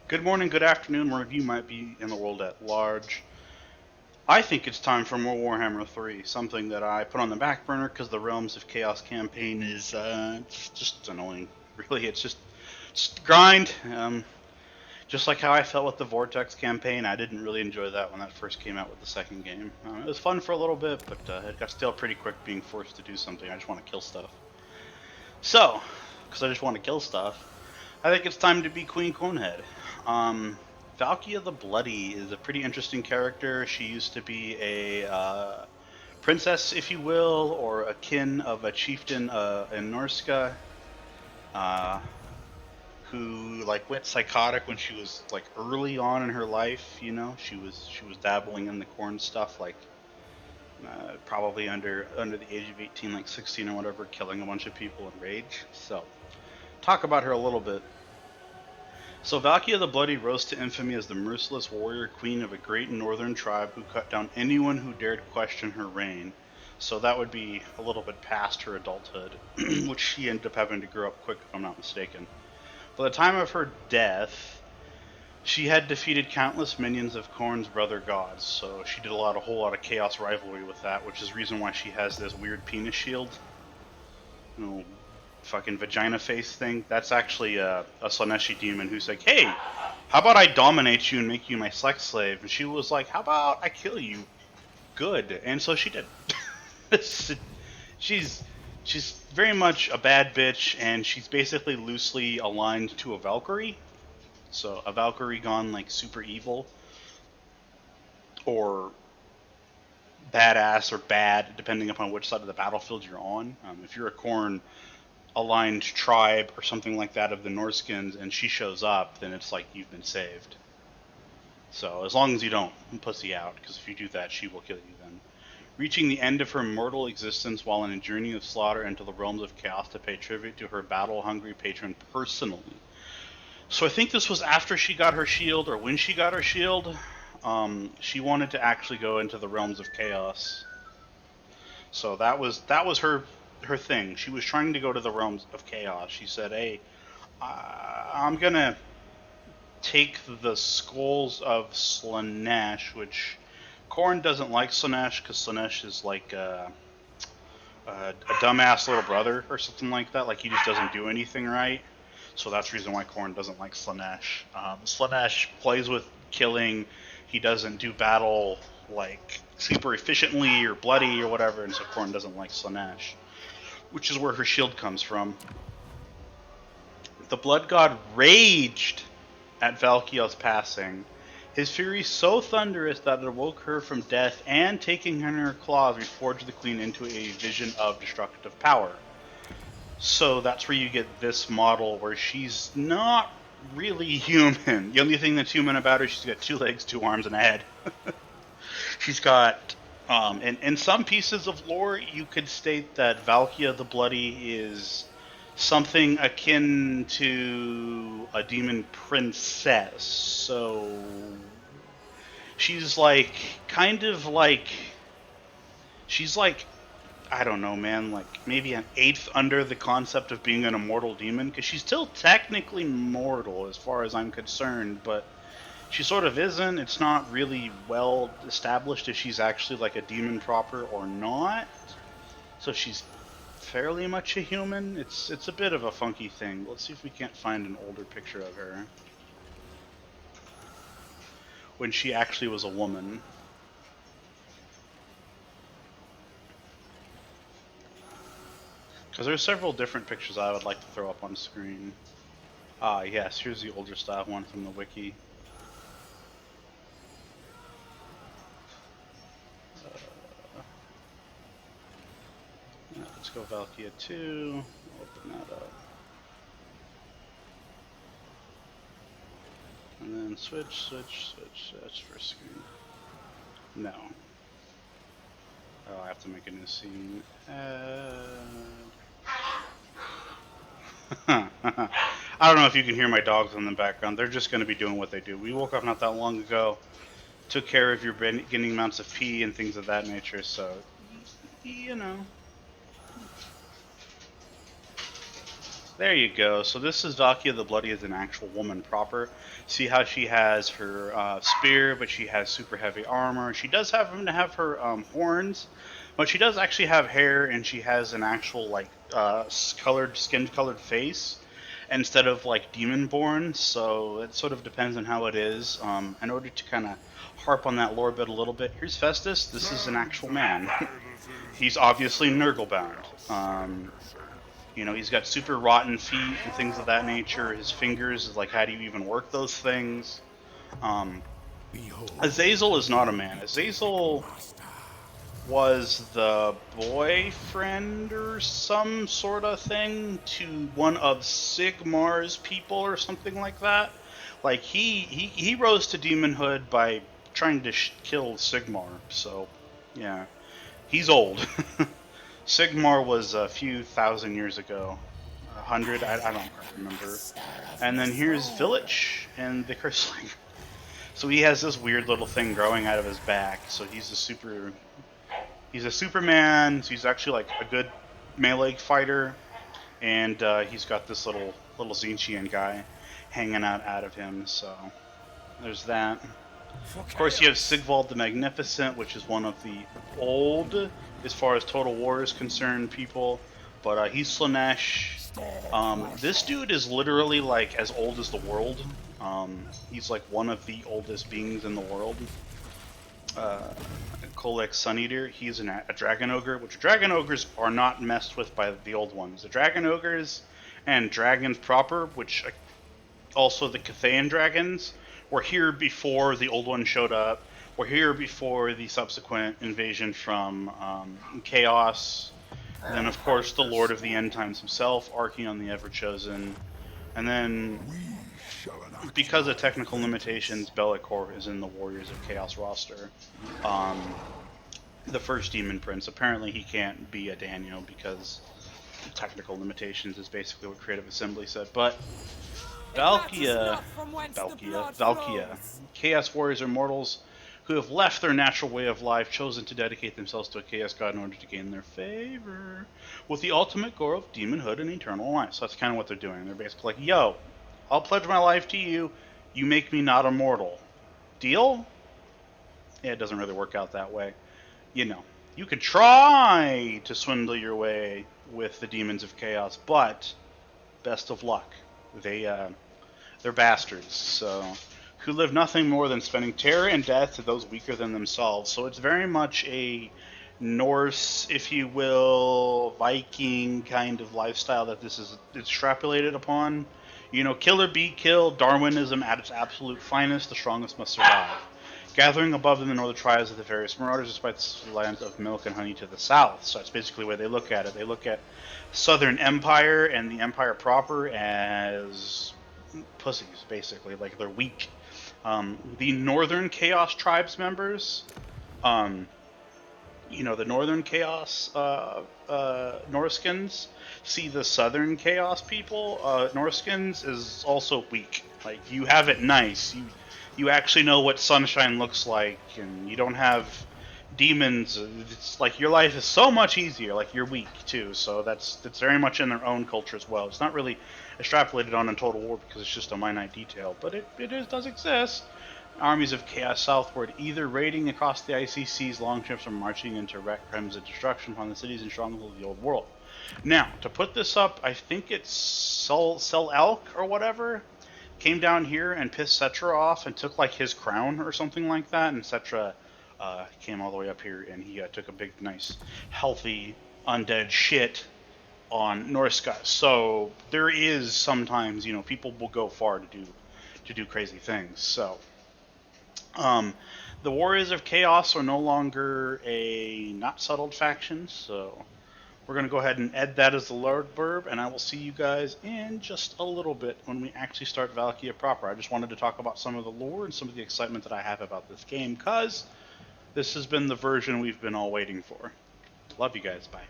Good morning, good afternoon, wherever you might be in the world at large. I think it's time for more Warhammer 3, something that I put on the back burner because the Realms of Chaos campaign is it's just annoying. Really, it's grind. Just like how I felt with the Vortex campaign, I didn't really enjoy that when that first came out with the second game. It was fun for a little bit, but it got stale pretty quick being forced to do something. I just want to kill stuff. So, because I just want to kill stuff, I think it's time to be Queen Conehead. Valkia the Bloody is a pretty interesting character. She used to be a princess, if you will, or a kin of a chieftain in Norska, uh, who like went psychotic when she was like early on in her life. You know, she was dabbling in the Khorne stuff, like probably under the age of 18, like 16 or whatever, killing a bunch of people in rage. So talk about her a little bit. So Valkia the Bloody rose to infamy as the merciless warrior queen of a great northern tribe who cut down anyone who dared question her reign. So that would be a little bit past her adulthood, which she ended up having to grow up quick, if I'm not mistaken. By the time of her death, she had defeated countless minions of Khorne's brother gods, so she did a whole lot of chaos rivalry with that, which is the reason why she has this weird penis shield. You know, fucking vagina face thing. That's actually a Slaneshi demon who's like, hey, how about I dominate you and make you my sex slave? And she was like, how about I kill you? Good. And so she did. she's she's very much a bad bitch, and she's basically loosely aligned to a Valkyrie. So a Valkyrie gone like super evil, or badass or bad, depending upon which side of the battlefield you're on. If you're a Khorne aligned tribe or something like that of the Norskins and she shows up, then it's like you've been saved. So as long as you don't pussy out, because if you do that, she will kill you then. Reaching the end of her mortal existence while on a journey of slaughter into the realms of chaos to pay tribute to her battle-hungry patron personally. So I think this was after she got her shield, or when she got her shield. She wanted to actually go into the realms of chaos. So that was her thing. She was trying to go to the realms of chaos. She said, "Hey, I'm gonna take the skulls of Slaanesh, which Khorne doesn't like Slaanesh because Slaanesh is like a dumbass little brother or something like that. Like he just doesn't do anything right. So that's the reason why Khorne doesn't like Slaanesh. Slaanesh plays with killing. He doesn't do battle like super efficiently or bloody or whatever, and so Khorne doesn't like Slaanesh, which is where her shield comes from. The Blood God raged at Valkia's passing, his fury so thunderous that it awoke her from death, and taking her in her claws, reforged the Queen into a vision of destructive power. So that's where you get this model where she's not really human. The only thing that's human about her, she's got 2 legs, 2 arms, and a head. She's got, in some pieces of lore, you could state that Valkia the Bloody is something akin to a demon princess. So she's like, kind of like, she's like, I don't know, man, like maybe an eighth under the concept of being an immortal demon, because she's still technically mortal as far as I'm concerned, but she sort of isn't. It's not really well established if she's actually like a demon proper or not. So she's fairly much a human. It's a bit of a funky thing. Let's see if we can't find an older picture of her when she actually was a woman. Because there's several different pictures I would like to throw up on screen. Ah, yes, here's the older style one from the wiki. Let's go Valkia 2. Open that up. And then switch for screen. No. Oh, I have to make a new scene. I don't know if you can hear my dogs in the background. They're just going to be doing what they do. We woke up not that long ago, took care of your beginning amounts of pee and things of that nature, so, you know. There you go. So this is Valkia the Bloody as an actual woman proper. See how she has her spear, but she has super heavy armor. She does happen to have her horns, but she does actually have hair, and she has an actual like skin-colored face instead of like demon-born. So it sort of depends on how it is. In order to kind of harp on that lore bit a little bit, here's Festus. This is an actual man. He's obviously Nurgle-bound. He's got super rotten feet and things of that nature. His fingers is like, how do you even work those things? Azazel is not a man. Azazel was the boyfriend or some sort of thing to one of Sigmar's people or something like that. Like, he rose to demonhood by trying to kill Sigmar. So, yeah. He's old. Sigmar was a few thousand years ago. 100, I don't remember. And then here's Village and the Cursling. So he has this weird little thing growing out of his back. So he's a Superman. So he's actually like a good melee fighter. And he's got this little Zinchian guy hanging out of him. So there's that. Of course, you have Sigvald the Magnificent, which is one of the old, as far as Total War is concerned, people. But he's Slanesh. This dude is literally like as old as the world. He's like one of the oldest beings in the world. Kolek Suneater, he's a dragon ogre, which dragon ogres are not messed with by the old ones. The dragon ogres and dragons proper, which also the Cathayan dragons, were here before the old one showed up. Were here before the subsequent invasion from Chaos. And then, of course, the Lord of the End Times himself, Archeon the Everchosen. And then, because of technical limitations, Be'lakor is in the Warriors of Chaos roster. The first Demon Prince. Apparently he can't be a Daniel because technical limitations is basically what Creative Assembly said. But Valkia, Chaos Warriors are mortals who have left their natural way of life, chosen to dedicate themselves to a Chaos God in order to gain their favor, with the ultimate goal of demonhood and eternal life. So that's kind of what they're doing. They're basically like, yo, I'll pledge my life to you, you make me not immortal. Deal? Yeah, it doesn't really work out that way. You could try to swindle your way with the demons of chaos, but best of luck. They're bastards, so who live nothing more than spending terror and death to those weaker than themselves. So it's very much a Norse, if you will, Viking kind of lifestyle that this is extrapolated upon. Kill or be killed, Darwinism at its absolute finest, the strongest must survive. Gathering above them the northern tribes of the various marauders despite the lands of milk and honey to the south. So that's basically where they look at it. They look at Southern Empire and the Empire proper as pussies, basically. Like, they're weak. The Northern Chaos tribes members, the Northern Chaos Norskins, see the Southern Chaos people, Norskins, is also weak. Like, you have it nice. You actually know what sunshine looks like, and you don't have demons. It's like your life is so much easier. Like, you're weak too, so that's very much in their own culture as well. It's not really extrapolated on in Total War because it's just a minute detail, but it does exist. Armies of chaos southward, either raiding across the icy seas, long ships, or marching into wreck, crimes, and destruction upon the cities and strongholds of the old world. Now, to put this up, I think it's Sel Elk or whatever came down here and pissed Cetra off and took like his crown or something like that, and Cetra came all the way up here and he took a big, nice, healthy, undead shit on Norska. So there is sometimes, people will go far to do crazy things. So the Warriors of Chaos are no longer a not settled faction, so we're going to go ahead and add that as the Lord Burb, and I will see you guys in just a little bit when we actually start Valkia proper. I just wanted to talk about some of the lore and some of the excitement that I have about this game, because this has been the version we've been all waiting for. Love you guys. Bye.